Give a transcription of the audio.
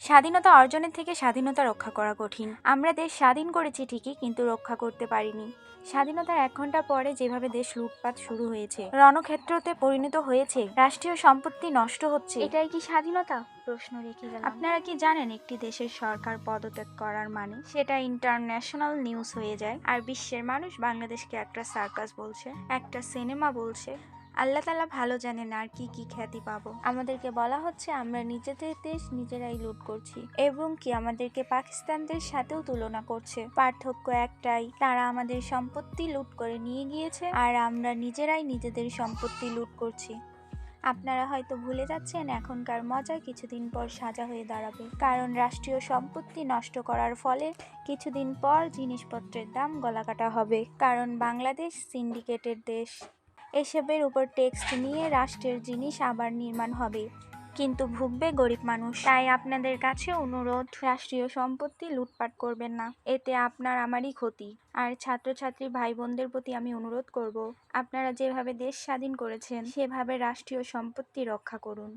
স্বাধীনতা অর্জনের থেকে স্বাধীনতা রক্ষা করা কঠিন। আমরা দেশ স্বাধীন করেছি ঠিকই, কিন্তু রক্ষা করতে পারিনি। স্বাধীনতার 1 ঘন্টা পরে যেভাবে দেশ লুটপাট শুরু হয়েছে, রণক্ষেত্রতে পরিণত হয়েছে, রাষ্ট্রীয় সম্পত্তি নষ্ট হচ্ছে, এটাই কি স্বাধীনতা? প্রশ্ন রেখে গেলাম। আপনারা কি জানেন একটি দেশের সরকার পদত্যাগ করার মানে সেটা ইন্টারন্যাশনাল নিউজ হয়ে যায়, আর বিশ্বের মানুষ বাংলাদেশকে একটা সার্কাস বলছে, একটা সিনেমা বলছে। আল্লাহ তাআলা ভালো জানেন আর কি কি খ্যাতি পাবো। আমাদেরকে বলা হচ্ছে আমরা নিজেদের দেশ নিজেরাই লুট করছি, এবং কি আমাদেরকে পাকিস্তানদের সাথেও তুলনা করছে। পার্থক্য একটাই, তারা আমাদের সম্পত্তি লুট করে নিয়ে গিয়েছে, আর আমরা নিজেরাই নিজেদের সম্পত্তি লুট করছি। আপনারা হয়তো ভুলে যাচ্ছেন এখনকার মজা কিছুদিন পর সাজা হয়ে দাঁড়াবে, কারণ রাষ্ট্রীয় সম্পত্তি নষ্ট করার ফলে কিছুদিন পর জিনিসপত্রের দাম গলাকাটা হবে, কারণ বাংলাদেশ সিন্ডিকেটের দেশ। এসবের উপর ট্যাক্স নিয়ে রাষ্ট্রের জিনিস আবার নির্মাণ হবে, কিন্তু ভুগবে গরিব মানুষ। তাই আপনাদের কাছে অনুরোধ, রাষ্ট্রীয় সম্পত্তি লুটপাট করবেন না, এতে আপনার আমারই ক্ষতি। আর ছাত্রছাত্রী ভাই বোনদের প্রতি আমি অনুরোধ করব, আপনারা যেভাবে দেশ স্বাধীন করেছেন সেভাবে রাষ্ট্রীয় সম্পত্তি রক্ষা করুন।